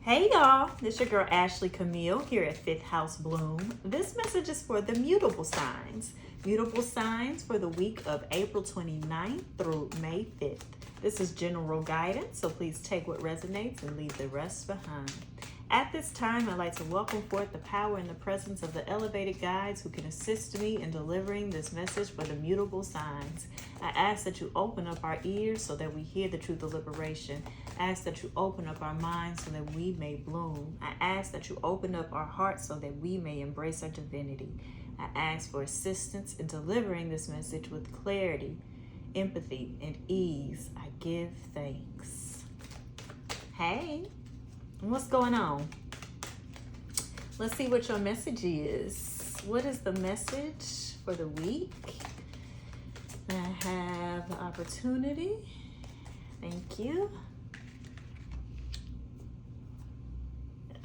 Hey y'all, this your girl Ashley Camille here at Fifth House Bloom. This message is for the mutable signs. Mutable signs for the week of April 29th through May 5th. This is general guidance, so please take what resonates and leave the rest behind. At this time, I'd like to welcome forth the power and the presence of the elevated guides who can assist me in delivering this message for the mutable signs. I ask that you open up our ears so that we hear the truth of liberation. I ask that you open up our minds so that we may bloom. I ask that you open up our hearts so that we may embrace our divinity. I ask for assistance in delivering this message with clarity, empathy, and ease. I give thanks. Hey, what's going on? Let's see what your message is. What is the message for the week? I have the opportunity. Thank you.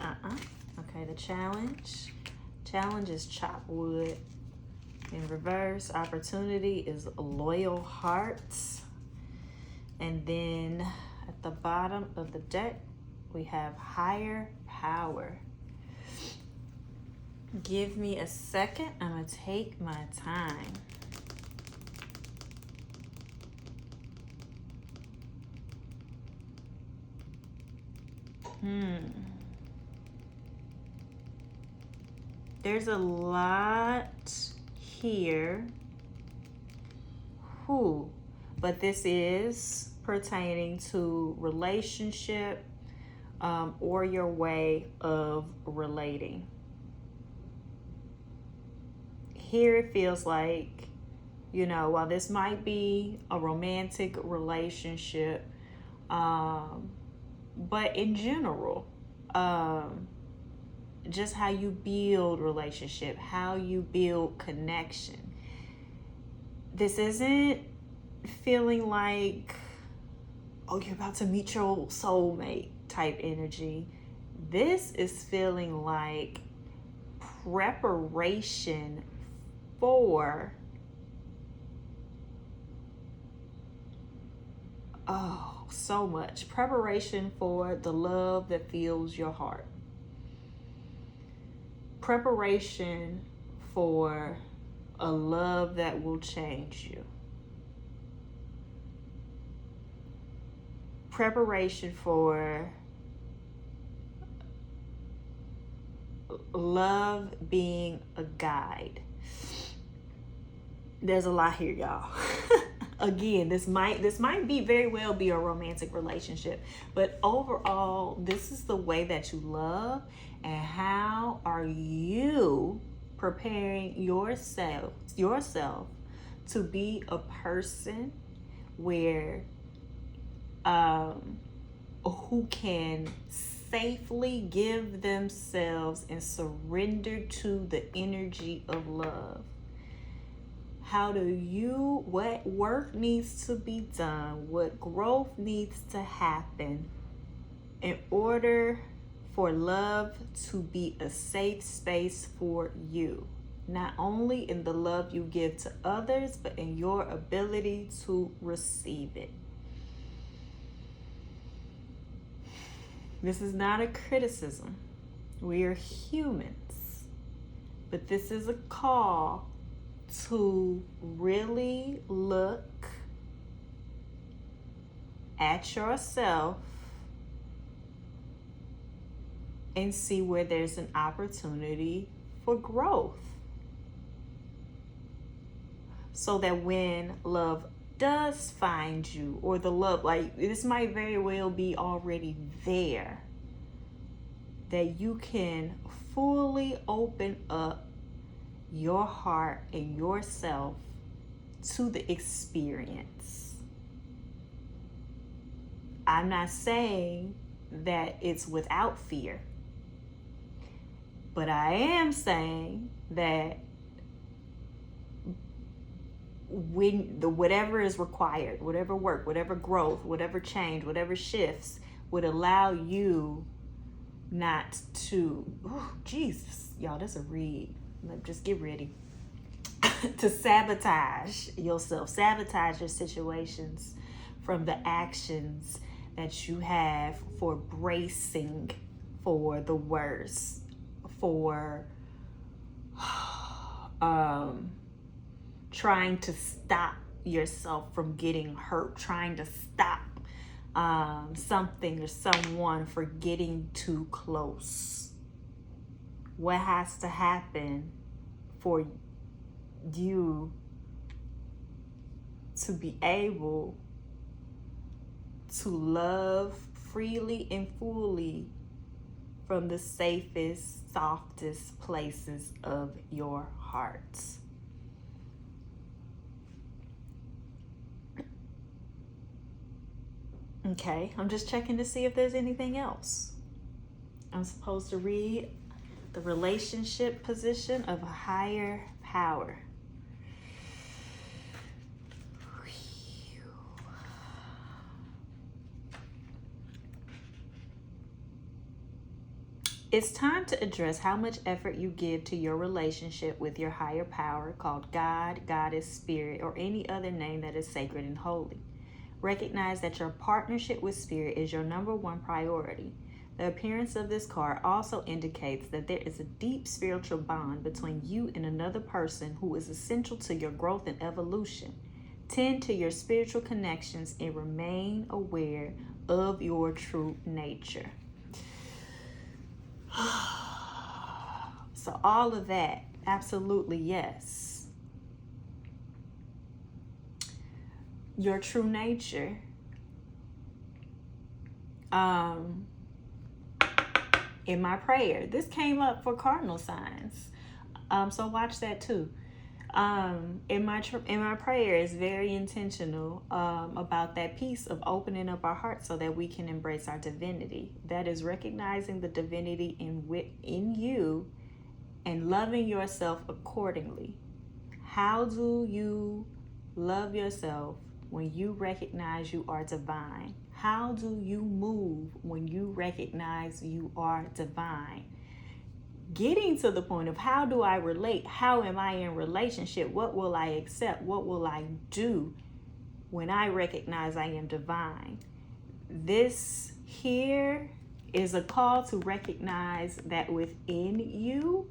Okay, the challenge. Challenge is chop wood. In reverse, opportunity is loyal hearts. And then at the bottom of the deck, we have higher power. Give me a second. I'm going to take my time. There's a lot here. But this is pertaining to relationship or your way of relating. Here it feels like, while this might be a romantic relationship, but in general, just how you build relationship, how you build connection. This isn't feeling like, oh, you're about to meet your soulmate type energy. This is feeling like preparation for so much preparation for the love that fills your heart, preparation for a love that will change you, preparation for love being a guide. There's a lot here, y'all. Again, this might be very well be a romantic relationship, but overall, this is the way that you love. And how are you preparing yourself to be a person where who can safely give themselves and surrender to the energy of love? What work needs to be done? What growth needs to happen in order for love to be a safe space for you? Not only in the love you give to others, but in your ability to receive it. This is not a criticism. We are humans. But this is a call to really look at yourself and see where there's an opportunity for growth. So that when love does find you, or the love, like this might very well be already there, that you can fully open up your heart and yourself to the experience. I'm not saying that it's without fear, but I am saying that whatever is required, whatever work, whatever growth, whatever change, whatever shifts would allow you not to, Jesus, y'all, that's a read. Just get ready to sabotage yourself, sabotage your situations from the actions that you have for bracing for the worst, for trying to stop yourself from getting hurt, trying to stop something or someone for getting too close. What has to happen for you to be able to love freely and fully from the safest, softest places of your heart? Okay, I'm just checking to see if there's anything else. I'm supposed to read the relationship position of a higher power. It's time to address how much effort you give to your relationship with your higher power, called God, Goddess, Spirit, or any other name that is sacred and holy. Recognize that your partnership with Spirit is your number one priority. The appearance of this card also indicates that there is a deep spiritual bond between you and another person who is essential to your growth and evolution. Tend to your spiritual connections and remain aware of your true nature. So all of that, absolutely yes. Your true nature. In my prayer, this came up for cardinal signs. So watch that too. In my prayer is very intentional about that piece of opening up our hearts so that we can embrace our divinity. That is recognizing the divinity in you and loving yourself accordingly. How do you love yourself when you recognize you are divine? How do you move when you recognize you are divine? Getting to the point of how do I relate? How am I in relationship? What will I accept? What will I do when I recognize I am divine? This here is a call to recognize that within you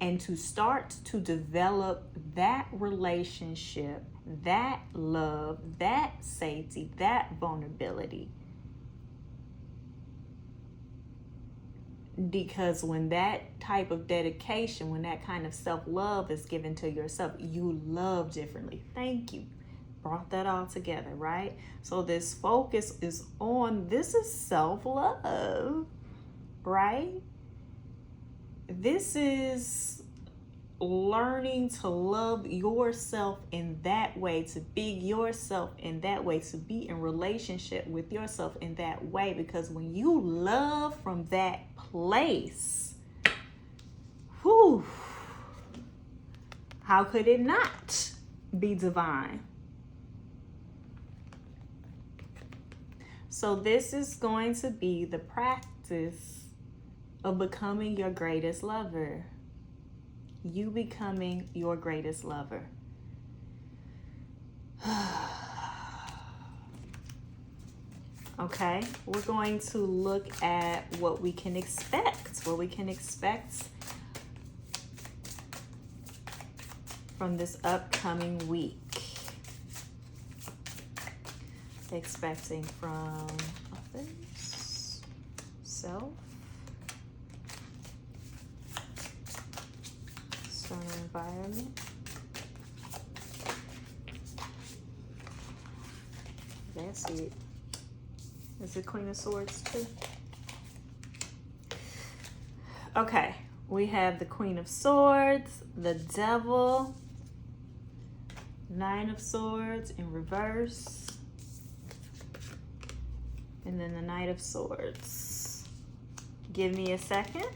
and to start to develop that relationship, that love, that safety, that vulnerability. Because when that type of dedication, when that kind of self-love is given to yourself, you love differently. Thank you. Brought that all together, right? So this focus is on, this is self-love, right? This is learning to love yourself in that way, to be yourself in that way, to be in relationship with yourself in that way. Because when you love from that place, whew, how could it not be divine? So this is going to be the practice of becoming your greatest lover. You becoming your greatest lover. Okay, we're going to look at what we can expect. What we can expect from this upcoming week. Expecting from others, self, external environment. That's it. Is it Queen of Swords too? Okay, we have the Queen of Swords, the Devil, Nine of Swords in reverse, and then the Knight of Swords. Give me a second.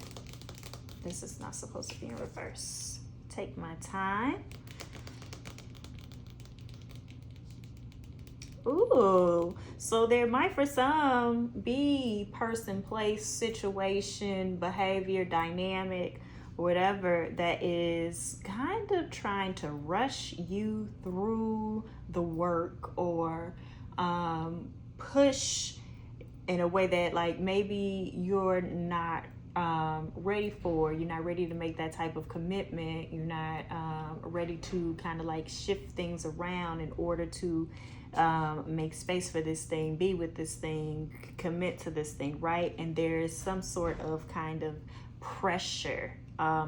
This is not supposed to be in reverse. Take my time. Ooh, so there might for some be person, place, situation, behavior, dynamic, whatever that is kind of trying to rush you through the work or push in a way that like maybe you're not ready for. You're not ready to make that type of commitment. You're not ready to kind of like shift things around in order to make space for this thing, be with this thing, commit to this thing, right? And there's some sort of kind of pressure.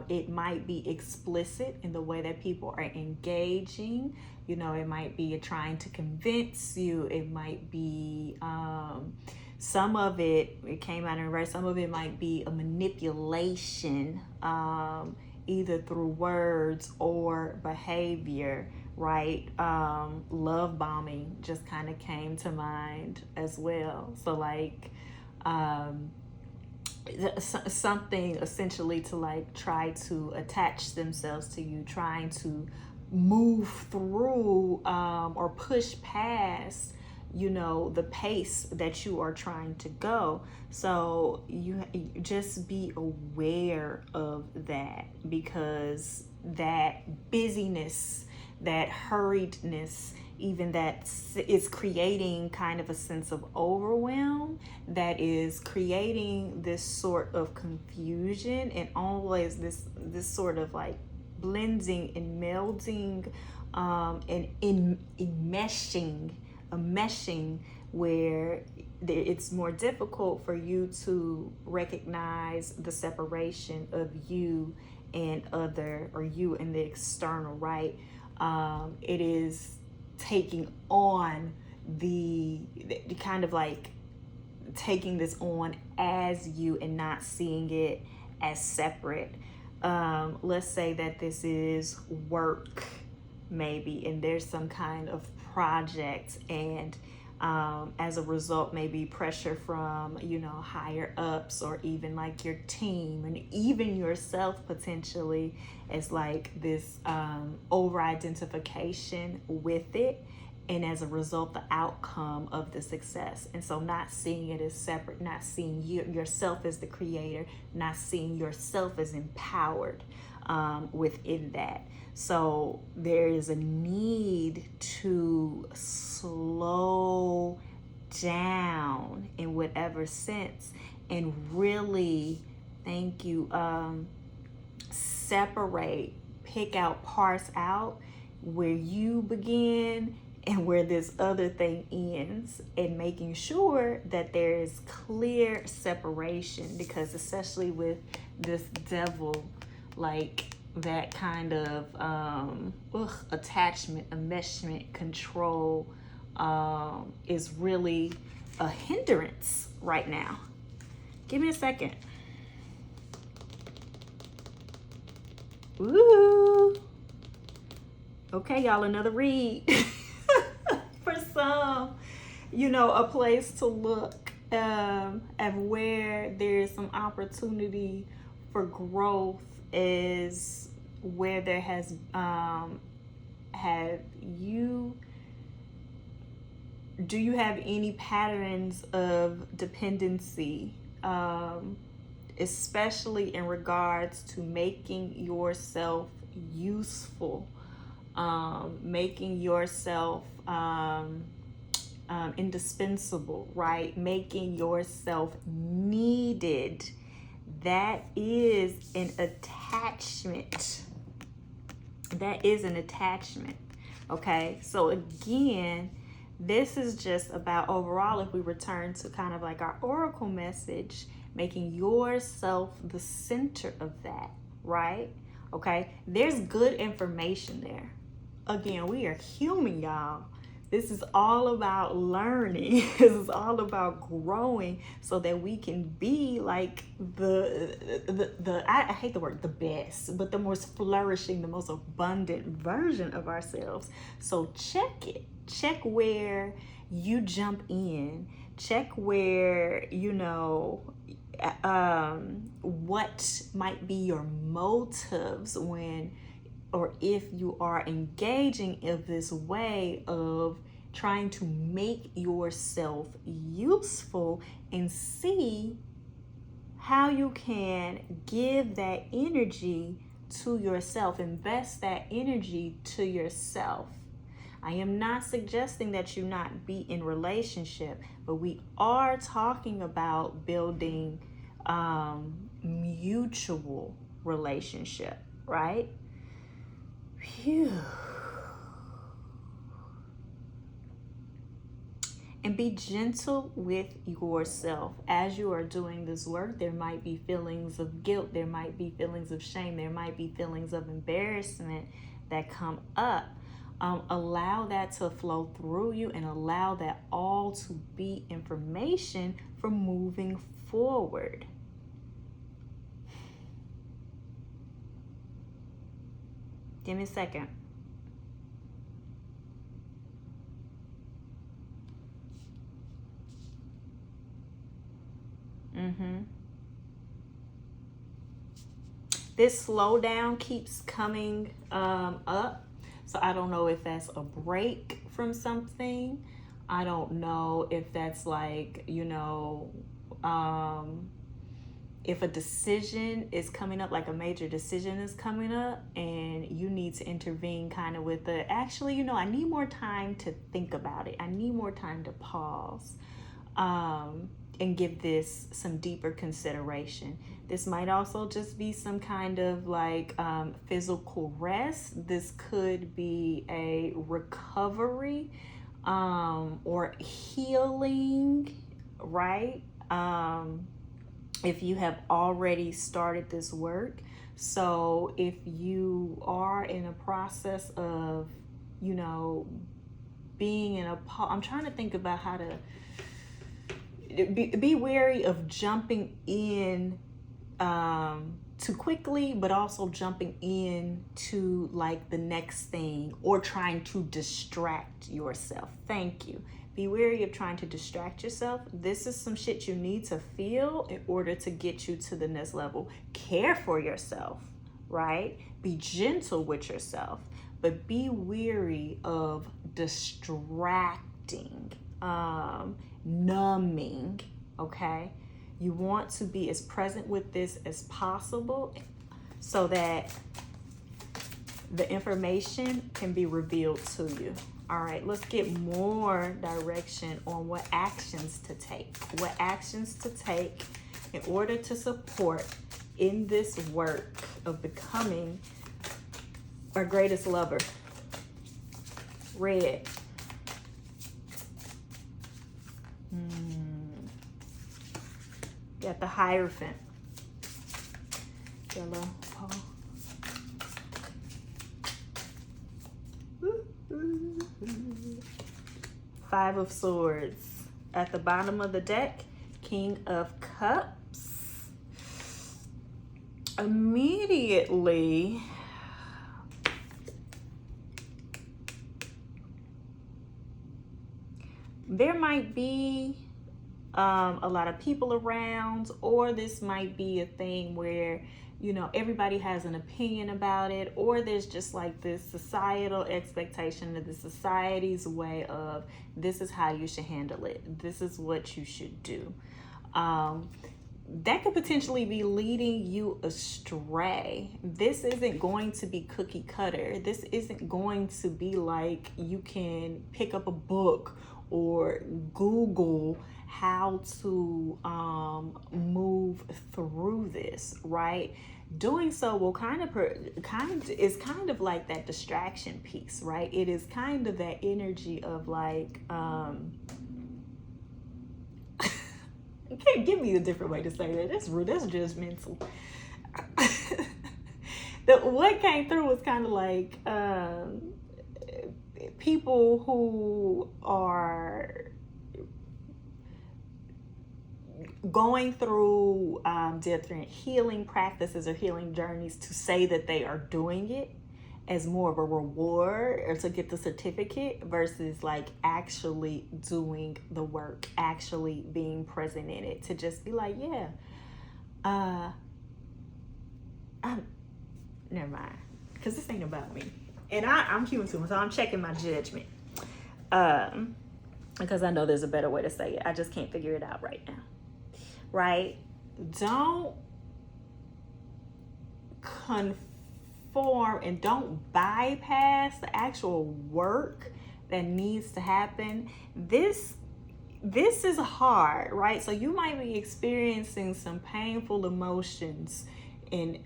It might be explicit in the way that people are engaging. You know, it might be trying to convince you. It might be some of it came out in reverse. Some of it might be a manipulation, either through words or behavior, right? Love bombing just kind of came to mind as well. So like something essentially to like try to attach themselves to you, trying to move through or push past, you know, the pace that you are trying to go. So you just be aware of that, because that busyness, that hurriedness, even that is creating kind of a sense of overwhelm, that is creating this sort of confusion, and always this sort of like blending and melding and enmeshing, a meshing, where it's more difficult for you to recognize the separation of you and other, or you and the external, right? It is taking on the kind of like taking this on as you and not seeing it as separate. Let's say that this is work, maybe, and there's some kind of project, and as a result, maybe pressure from, you know, higher ups, or even like your team, and even yourself potentially, as like this over identification with it, and as a result, the outcome of the success. And so not seeing it as separate, not seeing yourself as the creator, not seeing yourself as empowered within that. So there is a need to slow down in whatever sense, and really, thank you, separate, pick out, parse out where you begin and where this other thing ends, and making sure that there is clear separation, because especially with this devil, like that kind of attachment, enmeshment, control is really a hindrance right now. Give me a second. Ooh. Okay, y'all, another read. For some, you know, a place to look at where there's some opportunity for growth is where there has do you have any patterns of dependency, especially in regards to making yourself useful, making yourself indispensable, right? Making yourself needed. That is an attachment. That is an attachment. Okay, so again, this is just about overall, if we return to kind of like our oracle message, making yourself the center of that, right? Okay, there's good information there. Again, we are human, y'all. This is all about learning. This is all about growing so that we can be like I hate the word the best, but the most flourishing, the most abundant version of ourselves. So check it. Check where you jump in. Check where, you know, what might be your motives when, or if you are engaging in this way of trying to make yourself useful, and see how you can give that energy to yourself, invest that energy to yourself. I am not suggesting that you not be in relationship, but we are talking about building mutual relationship, right? Phew. And be gentle with yourself as you are doing this work. There might be feelings of guilt. There might be feelings of shame. There might be feelings of embarrassment that come up. Allow that to flow through you and allow that all to be information for moving forward. Give me a second. This slowdown keeps coming up. So I don't know if that's a break from something. I don't know if that's like, if a decision is coming up, like a major decision is coming up and you need to intervene kind of with the, actually, I need more time to think about it. I need more time to pause. And give this some deeper consideration. This might also just be some kind of like physical rest. This could be a recovery or healing, right? If you have already started this work. So if you are in a process of, being in a, I'm trying to think about how to, be wary of jumping in too quickly, but also jumping in to like the next thing or trying to distract yourself. Thank you. Be wary of trying to distract yourself. This is some shit you need to feel in order to get you to the next level. Care for yourself, right? Be gentle with yourself, but be wary of distracting, numbing, okay? You want to be as present with this as possible so that the information can be revealed to you. All right, let's get more direction on what actions to take. What actions to take in order to support in this work of becoming our greatest lover. Red. Got the Hierophant. Yellow. Five of Swords. At the bottom of the deck, King of Cups. Immediately, there might be a lot of people around, or this might be a thing where everybody has an opinion about it, or there's just like this societal expectation of the society's way of this is how you should handle it, this is what you should do. That could potentially be leading you astray. This isn't going to be cookie cutter. This isn't going to be like you can pick up a book or Google how to move through this, right? Doing so will kind of like that distraction piece, right? It is kind of that energy of like, you can't give me a different way to say that. That's rude. That's judgmental. What came through was kind of like people who are going through different healing practices or healing journeys to say that they are doing it as more of a reward or to get the certificate versus like actually doing the work, actually being present in it, to just be like, never mind, because this ain't about me. And I'm human too, so I'm checking my judgment. Because I know there's a better way to say it. I just can't figure it out right now. Right? Don't conform and don't bypass the actual work that needs to happen. This this is hard, right? So you might be experiencing some painful emotions, and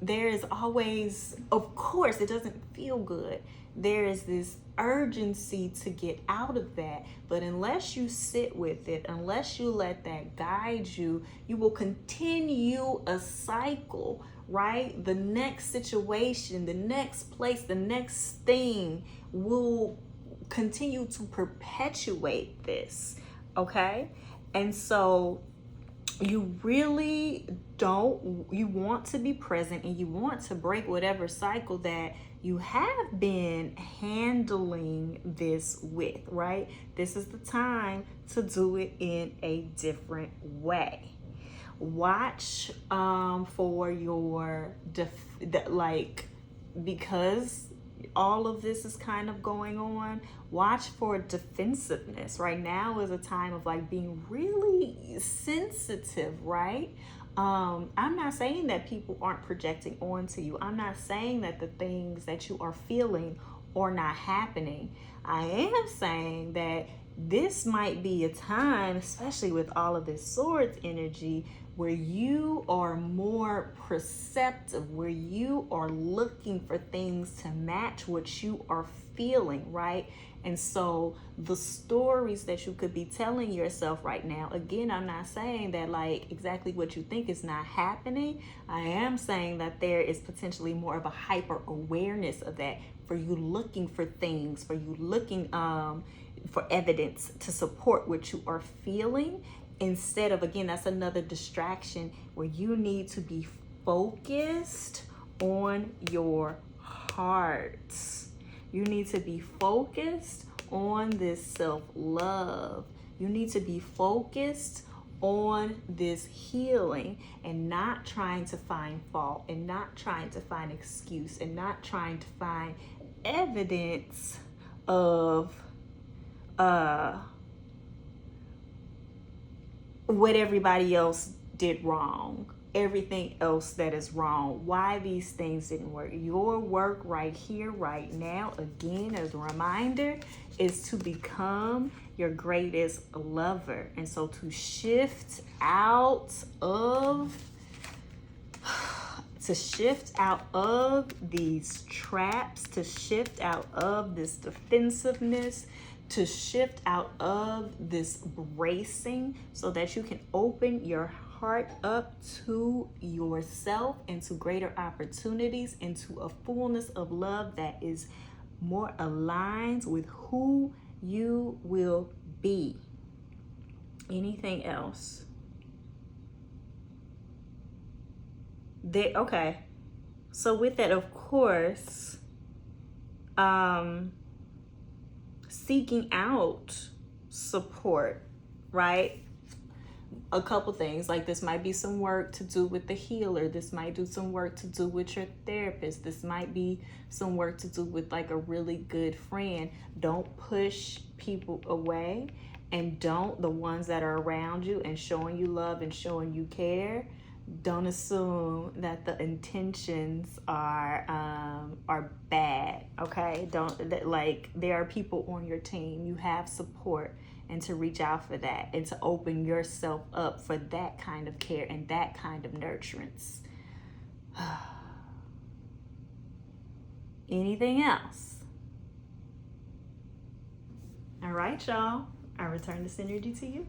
there is always, of course, it doesn't feel good. There is this urgency to get out of that, but unless you sit with it, unless you let that guide you, you will continue a cycle, right? The next situation, the next place, the next thing will continue to perpetuate this, okay? And so you really you want to be present, and you want to break whatever cycle that you have been handling this with, right? This is the time to do it in a different way. Watch for your because all of this is kind of going on, watch for defensiveness. Right now is a time of like being really sensitive, right? I'm not saying that people aren't projecting onto you. I'm not saying that the things that you are feeling are not happening. I am saying that this might be a time, especially with all of this swords energy, where you are more perceptive, where you are looking for things to match what you are feeling, right? And so the stories that you could be telling yourself right now, again, I'm not saying that like exactly what you think is not happening. I am saying that there is potentially more of a hyper awareness of that, for you looking for things, for you looking for evidence to support what you are feeling, instead of, again, that's another distraction where you need to be focused on your heart. You need to be focused on this self-love. You need to be focused on this healing, and not trying to find fault, and not trying to find excuse, and not trying to find evidence of what everybody else did wrong, everything else that is wrong, why these things didn't work. Your work right here, right now, again, as a reminder, is to become your greatest lover. And so to shift out of these traps, to shift out of this defensiveness, to shift out of this bracing, so that you can open your heart up to yourself and to greater opportunities, into a fullness of love that is more aligned with who you will be. Anything else? Okay. So with that, of course, seeking out support, right? A couple things, like this might be some work to do with the healer. This might do some work to do with your therapist. This might be some work to do with like a really good friend. Don't push people away, and the ones that are around you and showing you love and showing you care, don't assume that the intentions are bad, okay? There are people on your team. You have support, and to reach out for that, and to open yourself up for that kind of care and that kind of nurturance. Anything else? All right, y'all. I return this energy to you.